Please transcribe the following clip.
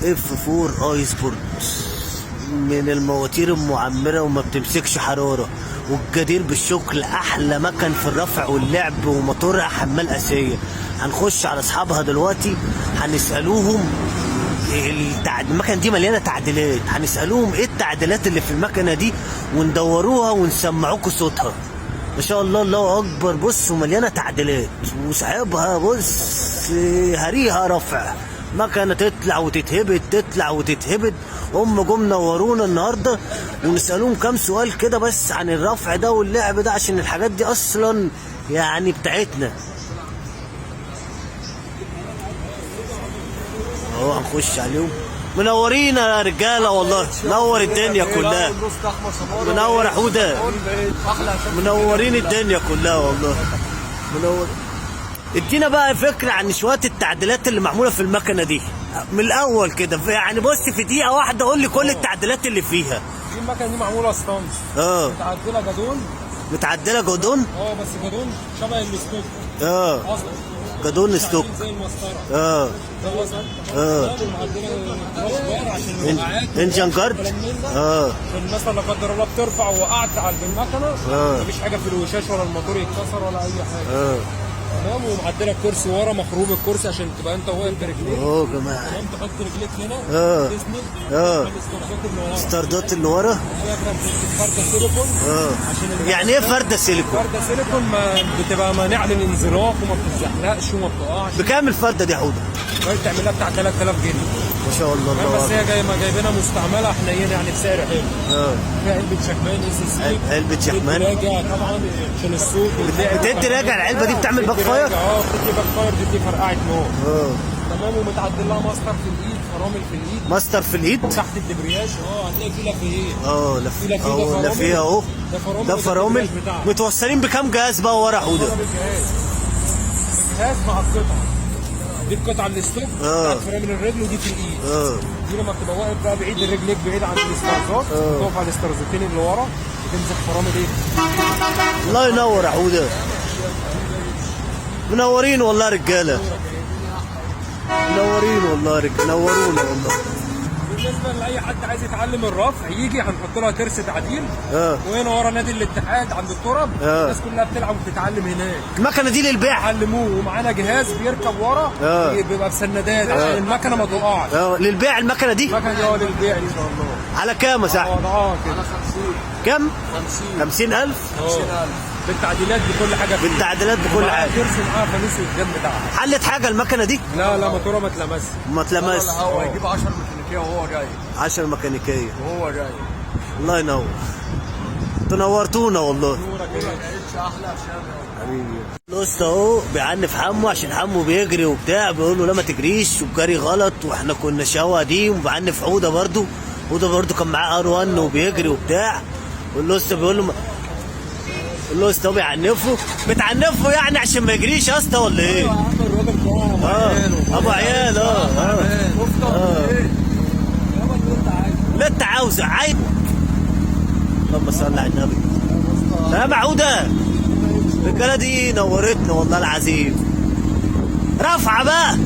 اف 4 اي سبورت، من المواتير المعمره وما بتمسكش حراره، والجدير بالشكر احلى مكن في الرفع واللعب، وموتورها حمال اسيه. هنخش على اصحابها دلوقتي هنسالوهم المكنه دي مليانه تعديلات، هنسالوهم ايه التعديلات اللي في المكنه دي وندوروها ونسمعوكوا صوتها. ما شاء الله الله اكبر. بص ومليانه تعديلات، وصاحبها بص هريها رفع، مكنه تطلع وتتهبد تطلع وتتهبد. هم جم نورونا النهارده ونسالوهم كام سؤال كده بس عن الرفع ده واللعب ده، عشان الحاجات دي اصلا يعني بتاعتنا. اهو هنخش عليهم. منورين يا رجاله والله، منور الدنيا كلها، منور يا حوده، منورين الدنيا كلها والله، منور. ادينا بقى فكره عن شويه التعديلات اللي معموله في المكنه دي من الاول كده، يعني بص في دقيقه واحده قول لي كل التعديلات اللي فيها. دي المكنه دي معموله ستانج، متعدله جدون، متعدله جدون، بس جدون شبه الستوك، اصلا جدون ستوك، زي المسطره، عشان الوقعات، انجن جارد، عشان مثلا لا قدر الله بترفع ووقعت على المكنه، مفيش حاجه في الوشاش ولا الموتور يتكسر ولا اي حاجه. تمام. ومعدله الكرسي ورا، مخروم الكرسي عشان تبقى انت واقف برجليك. جماعه تمام. تحط رجليك هنا تسند، الستاردات اللي ورا. فرده سيليكون. عشان يعني ايه فرده سيليكون؟ فرده سيليكون بتبقى مانعه للانزلاق وما بتتزحلقش وما بتقعش. بكام الفرده دي يا حوده؟ تعملها بتاع 3000 جنيه. ما شاء الله. بس هي جايبينها مستعمله حنينه يعني بسعر حلو. فيها علبه شكمان اس اس، علبه شكمان راجع طبعا عشان الصوت. بتدي راجع العلبه دي، بتعمل باك فاير؟ بتدي باك فاير، بتدي فرقعه نور. تمام. ومتعدل لها ماستر في الايد، فرامل في الايد. ماستر في الايد تحت الدبرياج. هتلاقي فيه لافيه. لافيه اهو. ده فرامل. متوصلين بكام جهاز بقى ورا حوده؟ جهاز مع القطعه دي، القطعه الستوك بتاعت فرامل الرجل، ودي في الايد. دي لما بتبقى واقف بقى بعيد رجليك بعيد عن الاسترزات، تقف على الاسترزتين اللي ورا وتمسك فرامل الله ينور يا حوده. منورين والله رجاله، منورين والله نورونا والله. بالنسبه لاي حد عايز يتعلم الرفع يجي، هنحط لها ترس تعديل. وهنا ورا نادي الاتحاد عند التراب. الناس كلها بتلعب وبتتعلم هناك. المكنه دي للبيع؟ علموه، ومعانا جهاز بيركب ورا بيبقى بسندات عشان المكنه ما تقعش. للبيع المكنه دي؟ المكنه دي للبيع ان شاء الله. على كام يا صاحبي؟ كده على 50. كام؟ 50,000. بالتعديلات بكل حاجه فيه. بالتعديلات بكل حاجه. ترسي معاها فانوس قدام بتاعها. حلت حاجه المكنه دي؟ لا موتورها ما اتلمسش. ما اتلمسش. هو هيجيب 10 ميكانيكيه وهو جاي. 10 ميكانيكيه وهو جاي. الله ينور. تنورتونا والله. نورك يا باشا. احلى حبيبي. الاسطى اهو بيعنف حمو عشان حمو بيجري وبتاع، بيقول له لا ما تجريش والجري غلط، واحنا كنا شوا دي. وبيعنف حوده برده، حوده برده كان معاه ار1 وبيجري وبتاع. والاسطى بيقول له الاسطى هو بتعنفه يعني عشان ما يجريش يا اسطى ولا ايه؟ ابو عيال. لا انت عاوزه عايز. اللهم صل على النبي. سلام عوده. الرجاله دي نورتنا والله العظيم. رفعه بقى.